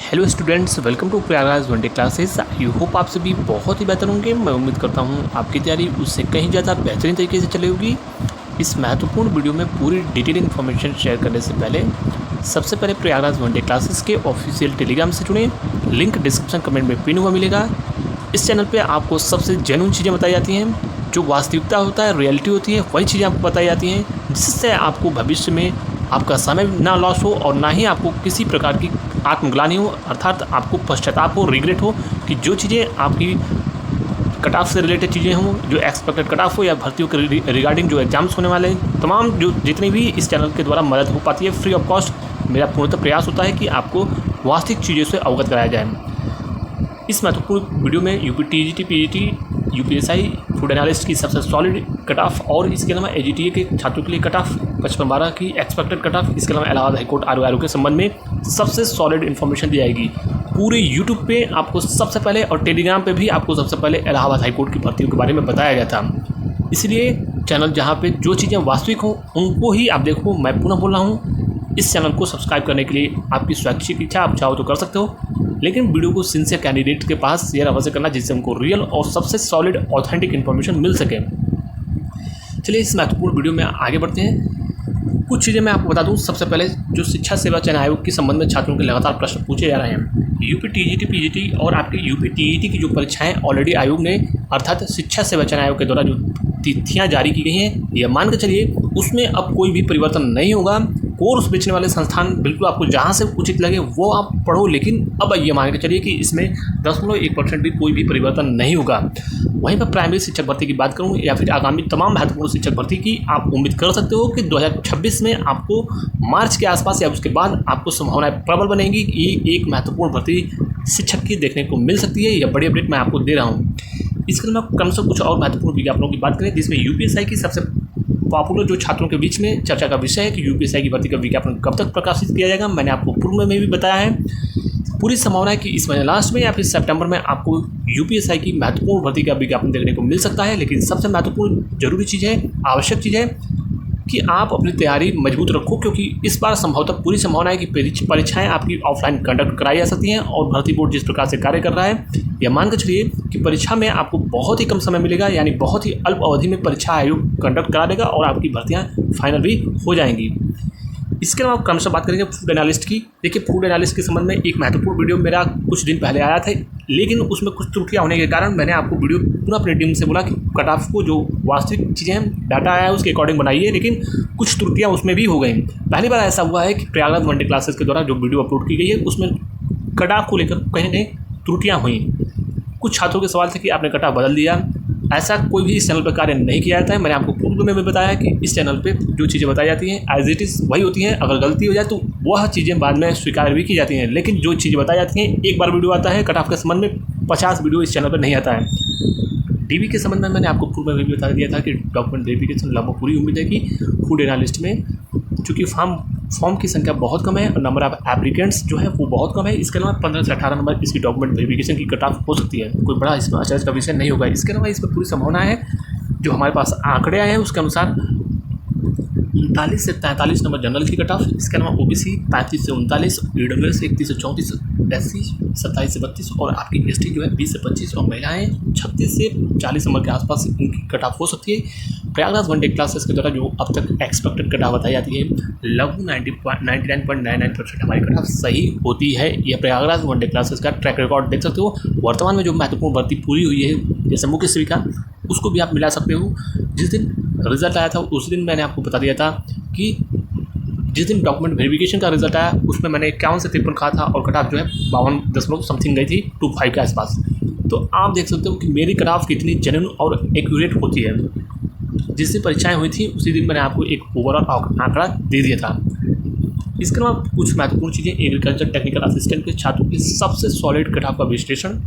Hello students, welcome to Prayagraj one day classes. I hope आप सभी बहुत ही बेहतर होंगे। मैं उम्मीद करता हूँ आपकी तैयारी उससे कहीं ज़्यादा बेहतरीन तरीके से चली होगी। इस महत्वपूर्ण वीडियो में पूरी डिटेल इन्फॉर्मेशन शेयर करने से पहले सबसे पहले प्रयागराज वनडे क्लासेस के ऑफिशियल टेलीग्राम से जुड़ें। लिंक डिस्क्रिप्शन कमेंट में पिन हुआ मिलेगा। इस चैनल पर आपको सबसे जेन्युइन चीज़ें बताई जाती हैं, जो वास्तविकता होता है, रियलिटी होती है, वही चीज़ें आपको बताई जाती हैं, जिससे आपको भविष्य में आपका समय ना लॉस हो और ना ही आपको किसी प्रकार की आत्मग्लानि हो, अर्थात आपको पश्चाताप हो, रिग्रेट हो कि जो चीज़ें आपकी कट ऑफ से रिलेटेड चीज़ें हों, जो एक्सपेक्टेड कट ऑफ हो या भर्तियों के रिगार्डिंग जो एग्जाम्स होने वाले हैं, तमाम जो जितनी भी इस चैनल के द्वारा मदद हो पाती है फ्री ऑफ कॉस्ट। मेरा पूर्णतः प्रयास होता है कि आपको वास्तविक चीज़ों से अवगत कराया जाए। इस महत्वपूर्ण वीडियो में UP TGT, PGT, UPSI, food analyst की सबसे सॉलिड कट ऑफ और इसके अलावा एजीटीए के छात्रों के लिए कट ऑफ 55-12 की एक्सपेक्टेड कट ऑफ, इसके अलावा इलाहाबाद हाईकोर्ट आरओ के संबंध में सबसे सॉलिड इन्फॉर्मेशन दी जाएगी। पूरे यूट्यूब पे आपको सबसे पहले और टेलीग्राम पे भी आपको सबसे पहले इलाहाबाद हाईकोर्ट की भर्तियों के बारे में बताया गया था। इसलिए चैनल जहाँ पे जो चीज़ें वास्तविक हों उनको ही आप देखो। मैं पुनः बोल रहा हूँ, इस चैनल को सब्सक्राइब करने के लिए आपकी स्वैच्छिक इच्छा, आप चाहो तो कर सकते हो, लेकिन वीडियो को सिंसियर कैंडिडेट के पास शेयर अवश्य करना, जिससे उनको रियल और सबसे सॉलिड ऑथेंटिक इन्फॉर्मेशन मिल सके। चलिए इस महत्वपूर्ण वीडियो में आगे बढ़ते हैं। कुछ चीज़ें मैं आपको बता दूं। सबसे पहले जो शिक्षा सेवा चयन आयोग के संबंध में छात्रों के लगातार प्रश्न पूछे जा रहे हैं। यूपी टीजीटी, पीजीटी और आपकी यूपी टीईटी की जो परीक्षाएं ऑलरेडी आयोग ने अर्थात शिक्षा सेवा चयन आयोग के द्वारा जो तिथियाँ जारी की गई हैं, यह मान के चलिए उसमें अब कोई भी परिवर्तन नहीं होगा। कोर्स बेचने वाले संस्थान बिल्कुल आपको जहाँ से उचित लगे वो आप पढ़ो, लेकिन अब ये मान के चलिए कि इसमें 0.1% भी कोई भी परिवर्तन नहीं होगा। वहीं पर प्राइमरी शिक्षक भर्ती की बात करूँ या फिर आगामी तमाम महत्वपूर्ण शिक्षक भर्ती की आप उम्मीद कर सकते हो कि 2026 में आपको मार्च के आसपास या उसके बाद आपको संभावनाएं प्रबल बनेगी कि एक महत्वपूर्ण भर्ती शिक्षक की देखने को मिल सकती है। यह बड़ी अपडेट मैं आपको दे रहा हूँ। इसके अलावा क्रम से कुछ और महत्वपूर्ण विज्ञापनों की बात करें, जिसमें यूपीएसआई की सबसे पॉपुलर जो छात्रों के बीच में चर्चा का विषय है कि यूपीएसआई की भर्ती का विज्ञापन कब तक प्रकाशित किया जाएगा। मैंने आपको पूर्व में भी बताया है। पूरी संभावना है कि इस महीने लास्ट में या फिर सितंबर में आपको यूपीएसआई की महत्वपूर्ण भर्ती का विज्ञापन देखने को मिल सकता है। लेकिन सबसे महत्वपूर्ण जरूरी चीज़ है, आवश्यक चीज़ है कि आप अपनी तैयारी मजबूत रखो, क्योंकि इस बार संभवतः पूरी संभावना है कि परीक्षाएं आपकी ऑफलाइन कंडक्ट कराई जा सकती हैं। और भर्ती बोर्ड जिस प्रकार से कार्य कर रहा है, यह मान के चलिए कि परीक्षा में आपको बहुत ही कम समय मिलेगा, यानी बहुत ही अल्प अवधि में परीक्षा आयोग कंडक्ट करा देगा और आपकी भर्तियां फाइनल भी हो जाएंगी। इसके अलावा क्रम से बात करेंगे फूड एनालिस्ट की। देखिए, फूड एनालिस्ट के संबंध में एक महत्वपूर्ण वीडियो मेरा कुछ दिन पहले आया था, लेकिन उसमें कुछ त्रुटियां होने के कारण मैंने आपको वीडियो पुनः अपनी टीम से बोला कि कट ऑफ को जो वास्तविक चीज़ें डाटा आया है उसके अकॉर्डिंग बनाइए, लेकिन कुछ त्रुटियां उसमें भी हो गई। पहली बार ऐसा हुआ है कि प्रयागराज वनडे क्लासेस के द्वारा जो वीडियो अपलोड की गई है उसमें कट ऑफ को लेकर कहीं ना कहीं त्रुटियाँ हुई। कुछ छात्रों के सवाल थे कि आपने कट ऑफ बदल दिया। ऐसा कोई भी इस चैनल पर कार्य नहीं किया जाता है। मैंने आपको पूर्व में भी बताया कि इस चैनल पे जो चीज़ें बताई जाती हैं एज इट इज़ वही होती हैं। अगर गलती हो जाए तो वह चीज़ें बाद में स्वीकार भी की जाती हैं, लेकिन जो चीज़ें बताई जाती हैं, एक बार वीडियो आता है कट ऑफ के संबंध में, 50 वीडियो इस चैनल पर नहीं आता है। डीबी के संबंध में मैंने आपको पूर्व में भी बता दिया था कि डॉक्यूमेंट वेरिफिकेशन लगभग पूरी उम्मीद है कि फूड एनालिस्ट में चूँकि फॉर्म की संख्या बहुत कम है और नंबर ऑफ एप्लीकेंट्स जो है वो बहुत कम है। इसके अलावा 15 से 18 नंबर इसकी डॉक्यूमेंट वेरिफिकेशन की कट ऑफ हो सकती है। कोई बड़ा इसमें आश्चर्य का विषय नहीं होगा। इसके अलावा इसमें पूरी संभावना है, जो हमारे पास आंकड़े आए हैं उसके अनुसार 39 से 43 नंबर जनरल की कट ऑफ, इसके अलावा ओबीसी 35 से 39, ईडब्ल्यूएस 31 से 34, एससी 27 से 32 और आपकी एसटी जो है 20 से 25 और महिलाएं 36 से 40 नंबर के आसपास इनकी कट ऑफ हो सकती है। प्रयागराज वनडे क्लासेस के द्वारा जो अब तक एक्सपेक्टेड कट ऑफ बताई जाती है, लगभग 99.99% हमारी कट ऑफ सही होती है। यह प्रयागराज वनडे क्लासेस का ट्रैक रिकॉर्ड देख सकते हो। वर्तमान में जो महत्वपूर्ण भर्ती पूरी हुई है, जैसे मुख्य सेविका, उसको भी आप मिला सकते हो। जिस दिन रिजल्ट आया था उस दिन मैंने आपको बता दिया था कि जिस दिन डॉक्यूमेंट वेरिफिकेशन का रिजल्ट आया उसमें मैंने 51 से 53 कहा था और कट ऑफ जो है 52 समथिंग गई थी, 25 के आसपास। तो आप देख सकते हो कि मेरी कट ऑफ कितनी जेन्युइन और एक्यूरेट होती है। जिस दिन परीक्षाएँ हुई थी उसी दिन मैंने आपको एक ओवरऑल आंकड़ा दे दिया था। इसके अलावा कुछ महत्वपूर्ण चीज़ें, एग्रीकल्चर टेक्निकल असिस्टेंट के छात्रों की सबसे सॉलिड कट ऑफ का विश्लेषण।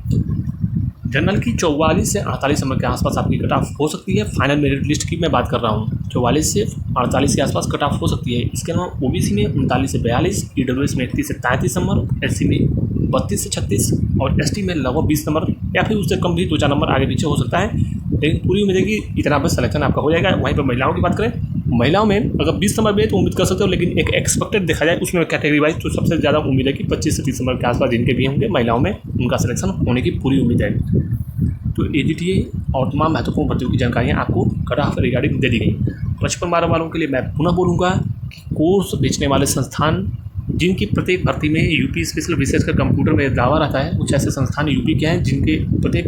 जनरल की 44 से 48 नंबर के आसपास आपकी कट ऑफ हो सकती है। फाइनल मेरिट लिस्ट की मैं बात कर रहा हूँ, 44 से 48 के आसपास कट ऑफ हो सकती है। इसके अलावा ओबीसी में 39 से 42, ईडब्ल्यूएस में 31 से 33 नंबर, एससी में 32 से 36 और एसटी में लगभग 20 नंबर या फिर उससे कम भी 2-4 नंबर आगे पीछे हो सकता है, लेकिन पूरी उम्मीद है कि इतना बस सिलेक्शन आपका हो जाएगा। वहीं पर महिलाओं की बात करें महिलाओं में अगर 20 नंबर भी है तो उम्मीद कर सकते हो, लेकिन एक एक्सपेक्टेड देखा जाए उसमें कैटेगरी वाइज तो सबसे ज़्यादा उम्मीद है कि 25 से 30 नंबर के आसपास जिनके भी होंगे महिलाओं में उनका सिलेक्शन होने की पूरी उम्मीद है। तो AGTA और तमाम महत्वपूर्ण भर्तियों की जानकारियाँ आपको कट ऑफ रिगार्डिंग दे दी गई। 55-12 वालों के लिए मैं पुनः बोलूँगा कि कोर्स बेचने वाले संस्थान जिनकी प्रत्येक भर्ती में यूपी स्पेशल विशेषकर कंप्यूटर में दावा रहता है, कुछ ऐसे संस्थान यूपी के हैं जिनके प्रत्येक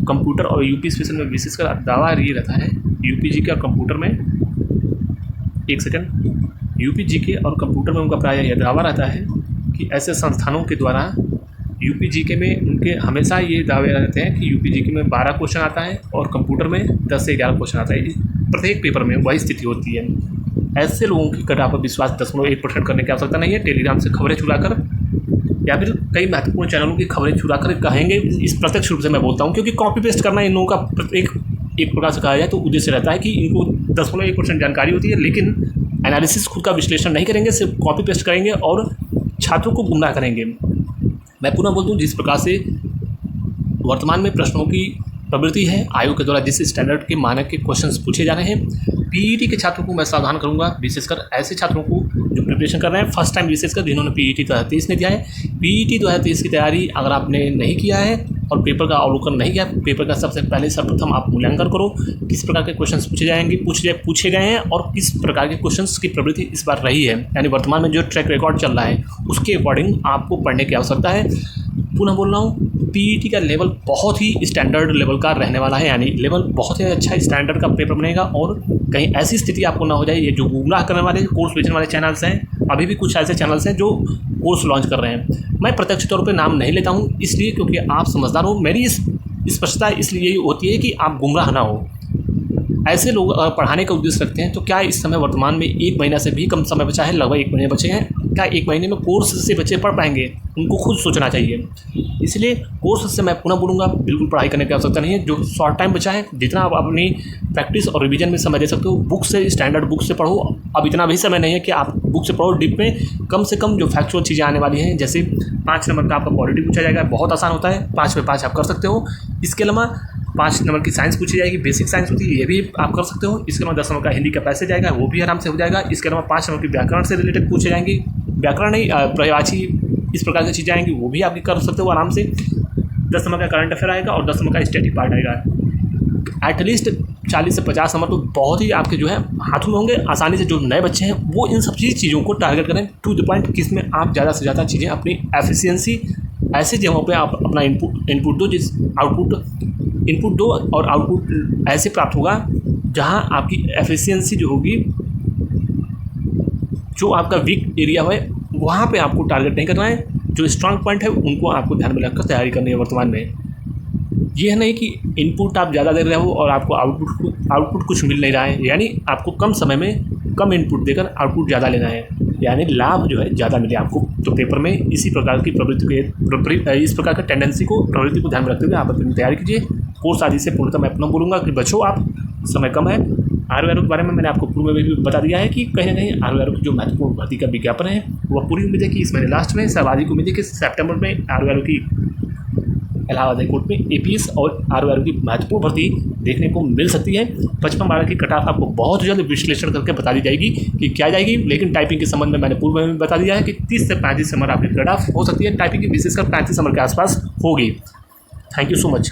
कंप्यूटर और यूपी स्पेशल में विशेषकर दावा ये रहता है यूपी के और कंप्यूटर में, एक सेकंड, यूपी जीके और कंप्यूटर में उनका प्राय यह दावा रहता है कि ऐसे संस्थानों के द्वारा यूपी जीके में उनके हमेशा ये दावे रहते हैं कि यूपी जीके में 12 क्वेश्चन आता है और कंप्यूटर में 10 से 11 क्वेश्चन आता है। प्रत्येक पेपर में वही स्थिति होती है। ऐसे लोगों की कट ऑफ पर विश्वास 0.1% करने की आवश्यकता नहीं है। टेलीग्राम से खबरें चुराकर या फिर कई महत्वपूर्ण चैनलों की खबरें चुराकर कहेंगे, इस प्रत्यक्ष रूप से मैं बोलता हूँ, क्योंकि कॉपी पेस्ट करना इन लोगों का एक प्रकार से कहा जाए तो उद्देश्य रहता है कि इनको 0.1% जानकारी होती है, लेकिन एनालिसिस खुद का विश्लेषण नहीं करेंगे, सिर्फ कॉपी पेस्ट करेंगे और छात्रों को गुमराह करेंगे। मैं पुनः बोल दूँ, जिस प्रकार से वर्तमान में प्रश्नों की प्रवृत्ति है, आयोग के द्वारा जिस स्टैंडर्ड के मानक के क्वेश्चंस पूछे जा रहे हैं, पीईटी के छात्रों को मैं सावधान करूंगा, विशेषकर ऐसे छात्रों को जो प्रिपरेशन कर रहे हैं फर्स्ट टाइम, विशेषकर जिन्होंने पीईटी 2023 ने दिया है। पीईटी 2023 की तैयारी अगर आपने नहीं किया है और पेपर का अवलोकन नहीं किया, पेपर का सबसे पहले सर्वप्रथम आप मूल्यांकन करो, किस प्रकार के क्वेश्चंस पूछे गए हैं और किस प्रकार के क्वेश्चंस की प्रवृत्ति इस बार रही है, यानी वर्तमान में जो ट्रैक रिकॉर्ड चल रहा है उसके अकॉर्डिंग आपको पढ़ने की आवश्यकता है। पुनः बोल रहा हूँ, पीईटी का लेवल बहुत ही स्टैंडर्ड लेवल का रहने वाला है, यानी लेवल बहुत ही अच्छा स्टैंडर्ड का पेपर बनेगा और कहीं ऐसी स्थिति आपको ना हो जाए। ये जो गुमराह करने वाले कोर्स बेचने वाले चैनल्स हैं, अभी भी कुछ ऐसे चैनल्स हैं जो कोर्स लॉन्च कर रहे हैं। मैं प्रत्यक्ष तौर पे नाम नहीं लेता हूँ इसलिए क्योंकि आप समझदार हो। मेरी स्पष्टता इसलिए यही होती है कि आप गुमराह ना हो। ऐसे लोग अगर पढ़ाने का उद्देश्य रखते हैं तो क्या इस समय वर्तमान में 1 महीना से भी कम समय बचा है, लगभग 1 महीने बचे हैं, क्या 1 महीने में कोर्स से बच्चे पढ़ पाएंगे? उनको खुद सोचना चाहिए। इसलिए कोर्स से मैं पुनः बोलूँगा, बिल्कुल पढ़ाई करने की आवश्यकता नहीं है। जो शॉर्ट टाइम बचा है, जितना आप अपनी प्रैक्टिस और रिवीजन में समय दे सकते हो, बुक से, स्टैंडर्ड बुक से पढ़ो। अब इतना भी समय नहीं है कि आप बुक से पढ़ो डीप में, कम से कम जो फैक्चुअल चीज़ें आने वाली हैं, जैसे 5 नंबर का आपका पॉलिटी पूछा जाएगा, बहुत आसान होता है, 5 में 5 आप कर सकते हो। इसके अलावा 5 नंबर की साइंस पूछी जाएगी, बेसिक साइंस होती है, ये भी आप कर सकते हो। इसके अलावा 10 नंबर का हिंदी का पैसेज जाएगा, वो भी आराम से हो जाएगा। इसके अलावा 5 नंबर की व्याकरण से रिलेटेड पूछे जाएंगे, व्याकरण नहीं, पर्यायवाची, इस प्रकार की चीज़ें आएंगी, वो भी आप कर सकते हो आराम से। 10 नंबर का करंट अफेयर आएगा और 10 नंबर का स्टैटिक पार्ट आएगा। एटलीस्ट 40 से 50 नंबर तो बहुत ही आपके जो है हाथों में होंगे आसानी से। जो नए बच्चे हैं वो इन सब चीज़ों को टारगेट करें टू द पॉइंट, किसमें आप ज़्यादा से ज़्यादा चीज़ें अपनी एफिशिएंसी ऐसे जगहों पे आप अपना इनपुट दो, जिस इनपुट दो और आउटपुट ऐसे प्राप्त होगा जहां आपकी एफिशिएंसी जो होगी, जो आपका वीक एरिया है वहाँ पे आपको टारगेट नहीं करना है। जो स्ट्रांग पॉइंट है उनको आपको ध्यान में रखकर तैयारी करनी है। वर्तमान में ये है नहीं कि इनपुट आप ज़्यादा दे रहे हो और आपको आउटपुट कुछ मिल नहीं रहा है, यानी आपको कम समय में कम इनपुट देकर आउटपुट ज़्यादा लेना है, यानी लाभ जो है ज़्यादा मिले आपको। तो पेपर में इसी प्रकार की इस प्रकार की प्रवृत्ति को ध्यान में रखते हुए आप अपनी तैयारी कीजिए। कोर्स आदि से पूर्णतः मैं अपना बोलूँगा कि बच्चों, आप समय कम है। आरओ के बारे में मैंने आपको पूर्व में भी बता दिया है कि कहीं ना कहीं आरओ की जो महत्वपूर्ण भर्ती का विज्ञापन है वह पूरी उम्मीद है कि इस महीने लास्ट में, सर्वाधिक उम्मीद है कि सितंबर में आरओ की इलाहाबाद हाई कोर्ट में एपीएस और आरओ की महत्वपूर्ण भर्ती देखने को मिल सकती है। 55-12 की कट ऑफ आपको बहुत जल्द विश्लेषण करके बता दी जाएगी कि क्या जाएगी, लेकिन टाइपिंग के संबंध में मैंने पूर्व में भी बता दिया है कि 30 से 35 नंबर आपकी कट ऑफ हो सकती है। टाइपिंग की विशेषकर 35 नंबर के आसपास होगी। Thank you so much.